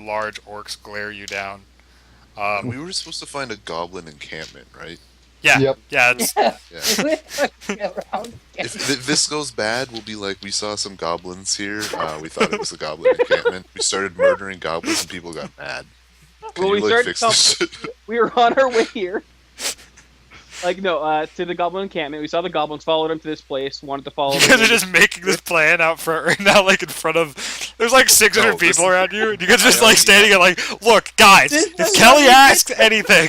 large orcs glare you down. And we were supposed to find a goblin encampment, right? Yeah, Yep. yeah, it's Yeah, Yeah. we're fucking around. If this goes bad, we'll be like, we saw some goblins here. We thought it was a goblin encampment. We started murdering goblins, and people got mad. Could Well, you we like started fix this shit? we were on our way here. Like no, to the goblin encampment. We saw the goblins, followed them to this place. Wanted to follow you them. guys are just making this plan out front right now, like in front of. There's like 600 No, people listen. around you, and you guys are just I like already standing there, like, look, guys, if Kelly asks anything,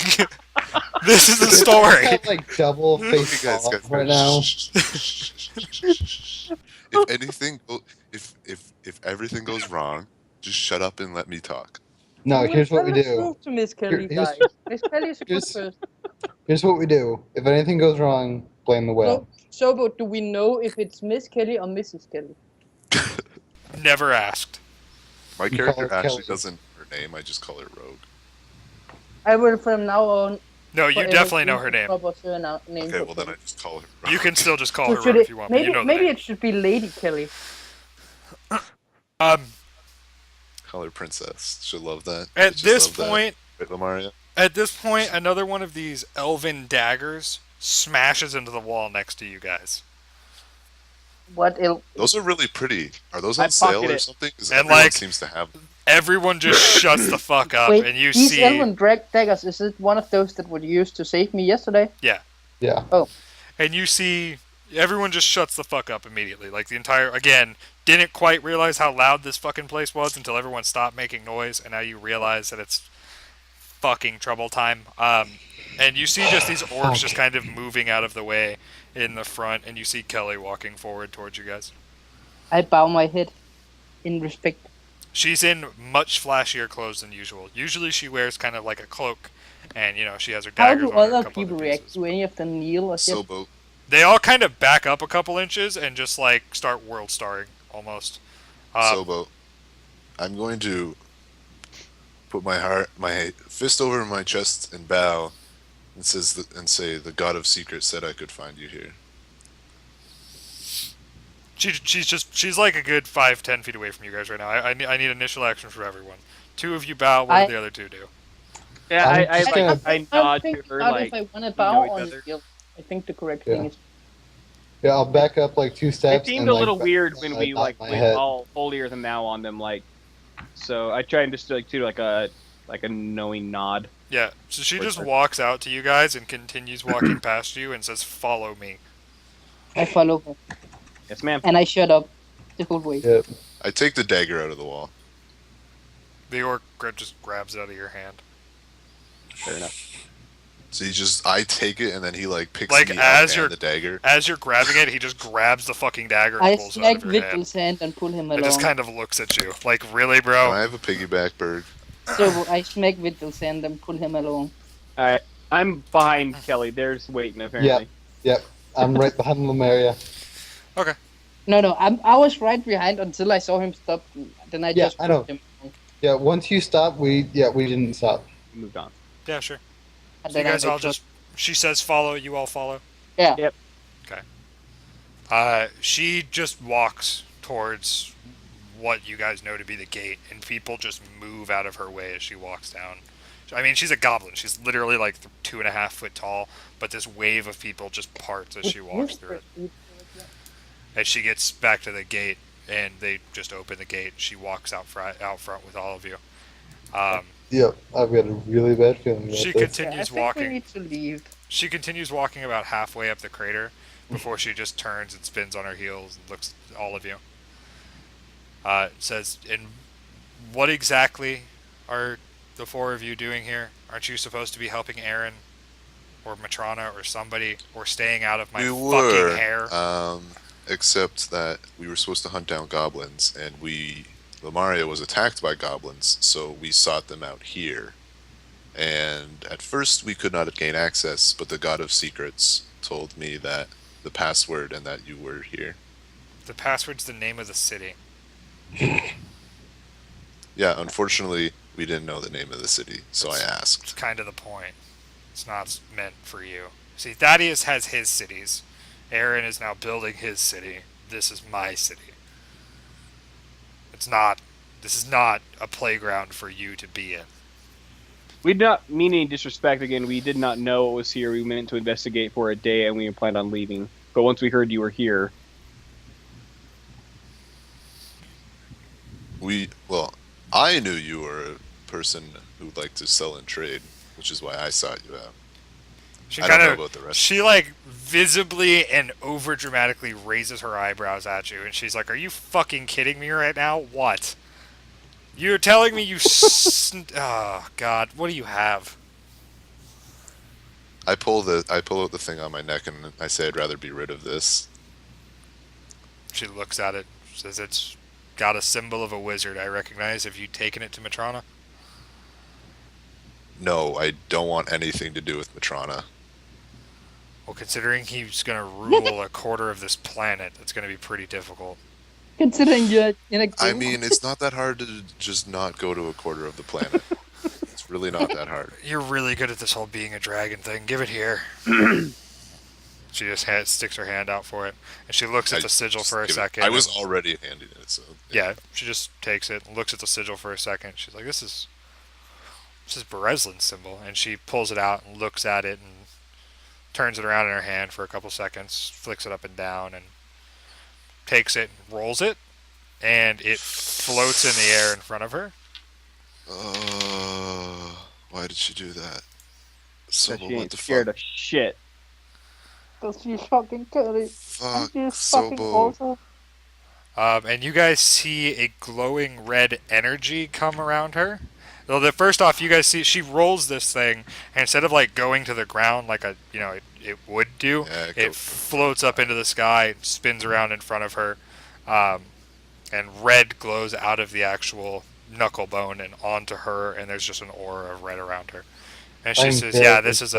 this is the I story. have like double Okay, face guys, off guys, right guys. now. If anything, if everything goes wrong, just shut up and let me talk. No, here's what we Tell the do. truth to Miss Kelly, Here's- guys. Miss Kelly is a good here's- person. Here's what we do. If anything goes wrong, blame the whale. But do we know if it's Miss Kelly or Mrs. Kelly? Never asked. My You character call her actually Kelsey. doesn't know her name. I just call her Rogue. I will from now on. No, you forever definitely know use her the name. proper surname Okay, for well then I Kelly. just call her Rogue. You can still just call So her should Rogue it, if you want, but maybe you know the maybe name. it should be Lady Kelly. Um, Call her Princess. She'll love that. at Bitches this love that. point, Right, Lamaria? At this point, another one of these elven daggers smashes into the wall next to you guys. What else? Those are really pretty. Are those I on sale pocket or it. something? Because And, everyone like- seems to have them. Everyone just shuts the fuck up, Wait, and you these see. elven daggers, is it one of those that were used to save me yesterday? Yeah. And you see everyone just shuts the fuck up immediately. Like the entire again, didn't quite realize how loud this fucking place was until everyone stopped making noise, and now you realize that it's fucking trouble time. And you see just these orcs just kind of moving out of the way in the front, and you see Kelly walking forward towards you guys. I bow my head in respect. She's in much flashier clothes than usual. Usually she wears kind of like a cloak, and she has her How daggers do on her, a other couple people other react? pieces. Do any of them kneel or just... Sobo. They all kind of back up a couple inches and just like start world starring almost. Sobo. I'm going to put my fist over my chest and bow, and say, "The God of Secrets said I could find you here." She's like a good 5-10 feet away from you guys right now. I need initial action from everyone. Two of you bow. What do the other two do? Yeah, I'm I just like gonna- I nod to her not like if I want to know bow each or other. kneel. I think the correct Yeah. thing is... Yeah, I'll back up like 2 steps. it seemed and, a like, little weird when we nod like my went head. all holier than thou on them, like. So I try and just like do like a knowing nod. Yeah. So she Wait, just sir. walks out to you guys and continues walking past you and says, "Follow me." I follow her. Yes, ma'am. And I shut up the whole way. Yep. I take the dagger out of the wall. The orc just grabs it out of your hand. Fair enough. So I take it, and then he like picks Like, me as up you're- and the dagger. As you're grabbing it, he just grabs the fucking dagger and I pulls it out smack of your hand. Vigil's hand and pull him It along. just kind of looks at you like, "Really, Can I bro?" have a piggyback bird? So I smack Vigil's hand and pull him along. All right, I'm behind Kelly. There's waiting apparently. I'm right behind Lumeria. No, I was right behind until I saw him stop. Then I Yeah, just I know. pushed him along. Yeah, once you stop, we didn't stop. We moved on. Yeah, sure. And So you then I guys all made sure- just. She says, "Follow." You all follow. Yeah. Yep. She just walks towards what you guys know to be the gate, and people just move out of her way as she walks down. I mean, she's a goblin. She's literally like 2.5 foot tall, but this wave of people just parts as she walks through it. As she gets back to the gate, and they just open the gate, she walks out front with all of you. Yep, I've got a really bad feeling about She this. continues I think walking. we need to leave. She continues walking about halfway up the crater before she just turns and spins on her heels and looks at all of you. Says, "And what exactly are the four of you doing here? Aren't you supposed to be helping Aaron or Matrona or somebody, or staying out of my We fucking were, hair?" Except that we were supposed to hunt down goblins, and Lamaria was attacked by goblins, so we sought them out here. And at first we could not gain access, but the God of Secrets told me that the password and that you were here. The password's the name of the city. Yeah, unfortunately, we didn't know the name of the city, so I It's asked. kind of the point. It's not meant for you. See, Thaddeus has his cities. Aaron is now building his city. This is my city. It's not This is not a playground for you to be in. We did not mean any disrespect. Again, we did not know what was here. We meant to investigate for a day, and we planned on leaving. But once we heard you were here, I knew you were a person who liked to sell and trade, which is why I sought you out. She I don't kind know of, about the rest. she like visibly and over dramatically raises her eyebrows at you, and she's like, "Are you fucking kidding me right now? What? You're telling me you? Oh God, what do you have?" I pull out the thing on my neck and I say I'd rather be rid of this. She looks at it, says, "It's got a symbol of a wizard. I recognize. Have you taken it to Matrona?" No, I don't want anything to do with Matrona. Well, considering he's gonna rule a quarter of this planet, it's gonna be pretty difficult. Considering you're in a I game. mean, it's not that hard to just not go to a quarter of the planet. It's really not that hard. You're really good at this whole being a dragon thing. Give it here. She just sticks her hand out for it, and she looks at the sigil for a second. I was already handing it, so Yeah, she just takes it and looks at the sigil for a second. She's like, "This is Berezlin's symbol," and she pulls it out and looks at it and turns it around in her hand for a couple seconds, flicks it up and down, and takes it and rolls it, and it floats in the air in front of her. Why did she do that? she Sobo, ain't what the scared fuck? of shit. Because she's fucking Kelly. Fuck, And she's fucking Sobo. awesome. And you guys see a glowing red energy come around her. Well, first off, you guys see she rolls this thing, and instead of like going to the ground like it would do, Yeah, it floats up into the sky, spins around in front of her, and red glows out of the actual knuckle bone and onto her, and there's just an aura of red around her. And she I'm says, very "Yeah, this is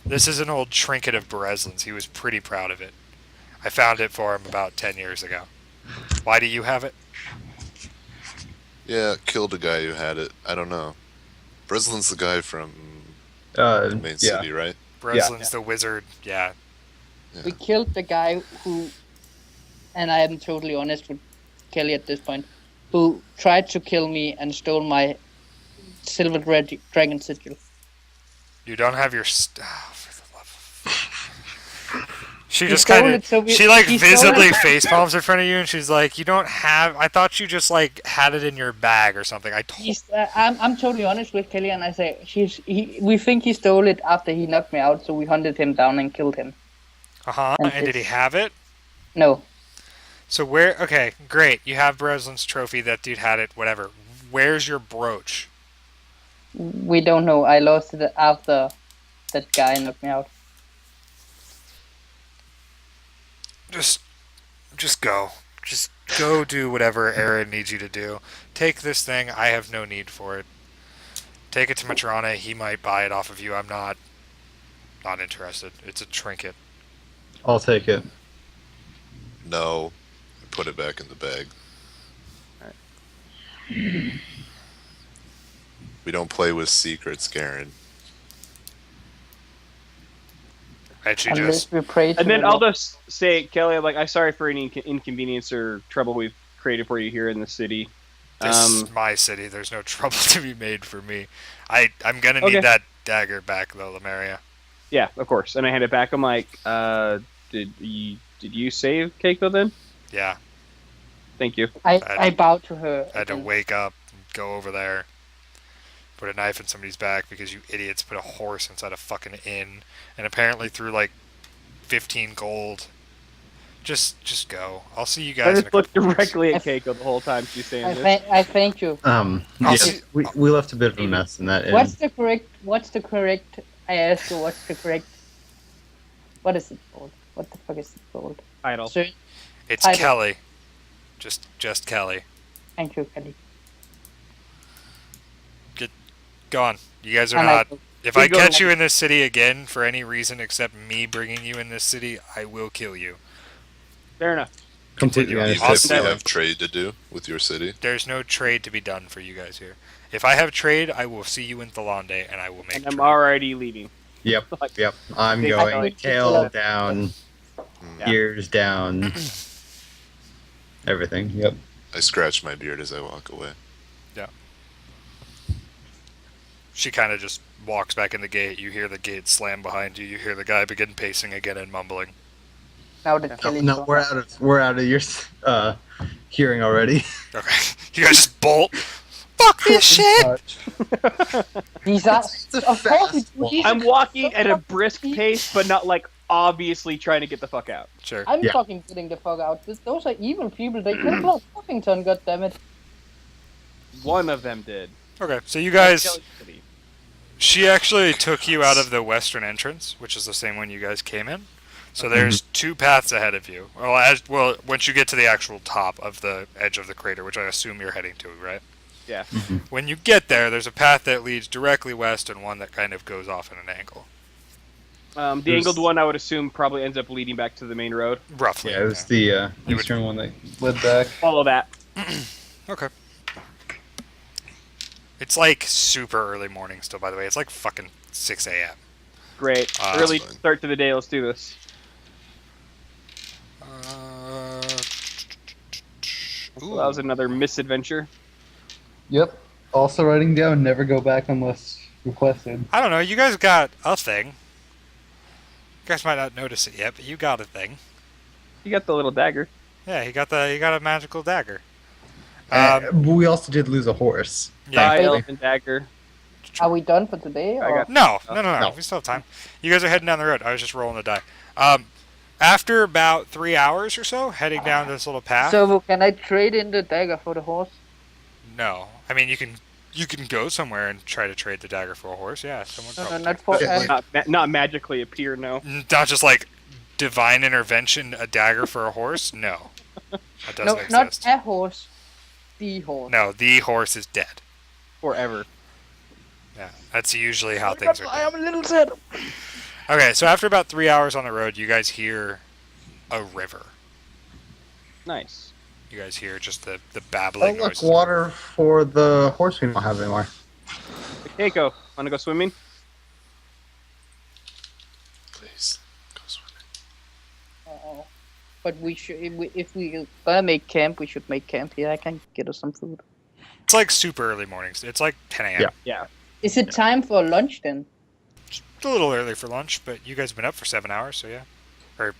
this. an old trinket of Berezlin's. He was pretty proud of it. I found it for him about 10 years ago. Why do you have it?" Yeah, killed a guy who had it. I don't know. Breslin's the guy from the main city, right? Berezlin's the wizard. Yeah. We killed the guy who, and I am totally honest with Kelly at this point, who tried to kill me and stole my silver dragon sigil. You don't have your... Oh, for the love of... She He just stole kind it, so of... we- She, like, he stole visibly it. face palms in front of you, and she's like, "You don't have... I thought you just, like, had it in your bag or something. I told..." I'm totally honest with Kelly, and I say we think he stole it after he knocked me out, so we hunted him down and killed him. Uh-huh. and And did he have it? No, So where... Okay, great. You have Berezlin's trophy. That dude had it. Whatever. Where's your brooch? we don't know. I lost it after that guy knocked me out. Just go. Just go do whatever Aaron needs you to do. Take this thing. I have no need for it. Take it to Matrona. He might buy it off of you. I'm not interested. It's a trinket. I'll take it. No. I put it back in the bag. We don't play with secrets, Garen. And she Unless just... we pray to And then the I'll Lord. just say, Kelly, I'm sorry for any inconvenience or trouble we've created for you here in the city. This is my city. There's no trouble to be made for me. I'm gonna Okay. need that dagger back, though, Lemuria. Yeah, of course. And I hand it back. I'm like, did you save Keiko then? Yeah. Thank you. I bow to her. I had to again. wake up, go over there, put a knife in somebody's back because you idiots put a horse inside a fucking inn, and apparently threw like 15 gold. Just go. I'll see you I guys in a just looked couple weeks. directly at Keiko the whole time she's saying this. I thank you. I'll Yeah, see- we left a bit of a mess in that inn. What's the correct? I asked you what's the correct. What is it called? What the fuck is it called? Idle. Sir, It's I don't- Kelly. Just Kelly. thank you, Kelly. Go on. You guys are And I not... go, If We I go catch to- you in this city again for any reason except me bringing you in this city, I will kill you. Fair enough. Completely Continue. Even if understood. we have trade to do with your city. There's no trade to be done for you guys here. If I have trade, I will see you in Thalande, and I will make And I'm trade. already leaving. Yep. I'm They- going like- tail down, Hmm. Yeah. ears down, everything. Yep. I scratch my beard as I walk away. She kind of just walks back in the gate. You hear the gate slam behind you. You hear the guy begin pacing again and mumbling. Now that Kelly's No, gone. we're out of your hearing already. Okay, you guys just bolt. Fuck this shit! Touch. These are, a of course, fast walk. I'm walking at a brisk pace, but not like obviously trying to get the fuck out. Sure. I'm Yeah. fucking getting the fuck out. Those are evil people. They killed Lord Huffington, goddammit. One of them did. Okay, so you guys. Kelly City. She actually took you out of the western entrance, which is the same one you guys came in. So there's two paths ahead of you. Well, once you get to the actual top of the edge of the crater, which I assume you're heading to, right? Yeah. When you get there's a path that leads directly west and one that kind of goes off in an angle. The angled one, I would assume, probably ends up leading back to the main road. Roughly. Yeah, it was the would- eastern one that led back. Follow that. Okay. It's like super early morning still, by the way. It's like fucking 6 a.m. Great. Ah, Early that's fine. start to the day. Let's do this. So that was another misadventure. Yep. Also writing down, never go back unless requested. I don't know. You guys got a thing. You guys might not notice it yet, but you got a thing. You got the little dagger. Yeah, you got a magical dagger. We also did lose a horse. Yeah. Die, thankfully. elephant dagger. Are we done for today? I Or? got- No. No. We still have time. You guys are heading down the road. I was just rolling the die. After about 3 hours or so, heading down this little path. So can I trade in the dagger for the horse? No, I mean you can go somewhere and try to trade the dagger for a horse. Yeah, someone No, probably. not for. Yeah, Not magically appear. No. Not just like divine intervention, a dagger for a horse. No, that no, doesn't not exist. a horse. The horse. No, the horse is dead. Forever. Yeah, that's usually how things are. I Done. am a little sad. Okay, so after about 3 hours on the road, you guys hear a river. Nice. You guys hear just the Oh, babbling look, noise. water for the horse we don't have anymore. Keiko, wanna go swimming? Please, go swimming. Oh. But we should, if we gonna make camp, we should make camp here. I can get us some food. It's like super early mornings. It's like 10 a.m. Yeah. Yeah. Is it time for lunch then? It's a little early for lunch, but you guys have been up for 7 hours, so yeah. Or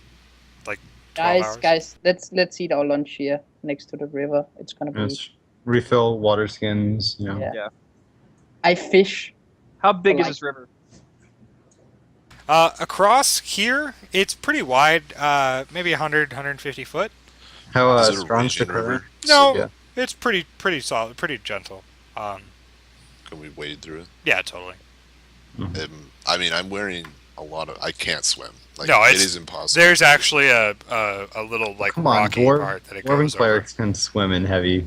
like 12 hours. Guys, let's eat our lunch here next to the river. It's gonna be. Just refill water skins, you know. Yeah. I fish. How big is Like- this river? Across here, it's pretty wide, maybe 100, 150 foot. How Is it a strong's the raging river? current? No, Yeah. it's pretty solid, pretty gentle. Can we wade through it? Yeah, totally. I mean, I'm wearing a lot of. I can't swim. Like, No, it it's- is impossible. There's actually a little like Come on, rocky part that it dwarven goes over. clerics can swim in heavy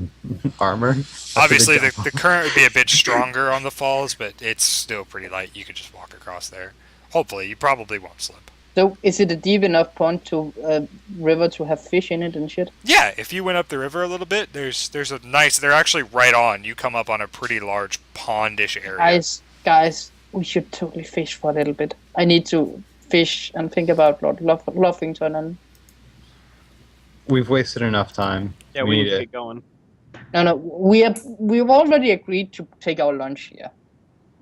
armor. That's a Obviously, big the current would be a bit stronger on the falls, but it's still pretty light. You could just walk across there. Hopefully, you probably won't slip. So is it a deep enough pond to river to have fish in it and shit? Yeah, if you went up the river a little bit, there's a nice. They're actually right on. You come up on a pretty large pondish area. Guys, we should totally fish for a little bit. I need to fish and think about Lord Luffington and. We've wasted enough time. Yeah, we need to to get going. No, we've already agreed to take our lunch here,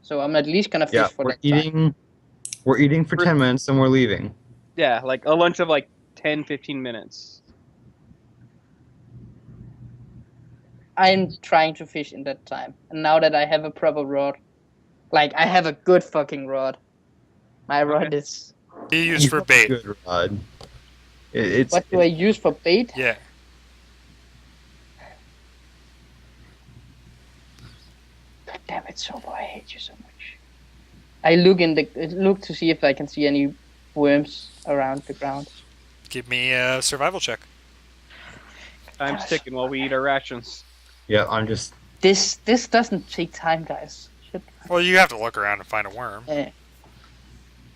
so I'm at least gonna fish Yeah, for we're that time. eating. We're eating for 10 minutes and we're leaving. Yeah, like a lunch of like 10, 15 minutes. I'm trying to fish in that time, and now that I have a proper rod, like I have a good fucking rod. My rod is. Be used for bait. Good rod. It's What do I use for bait? Yeah. God damn it, Sobo, I hate you so much. I look to see if I can see any worms around the ground. Give me a survival check. Time's ticking while we eat our rations. Yeah, I'm just. This doesn't take time, guys. Shit. Well, you have to look around and find a worm. Eh.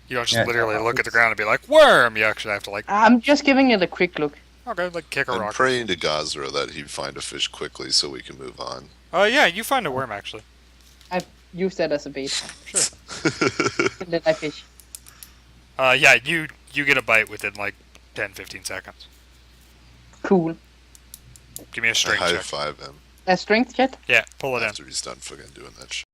You don't just Yeah, literally look at the it's- ground and be like, worm! You actually have to like, I'm just giving it a quick look. okay, like kick a I'm rock. praying to Gazra that he'd find a fish quickly so we can move on. Oh yeah, you find a worm actually. I've used that as a bait. Sure. And then I fish. Yeah, you get a bite within like 10, 15 seconds. Cool. Give me a I strength high check. five him A strength check? Yeah, pull it in. after he's done fucking doing that shit.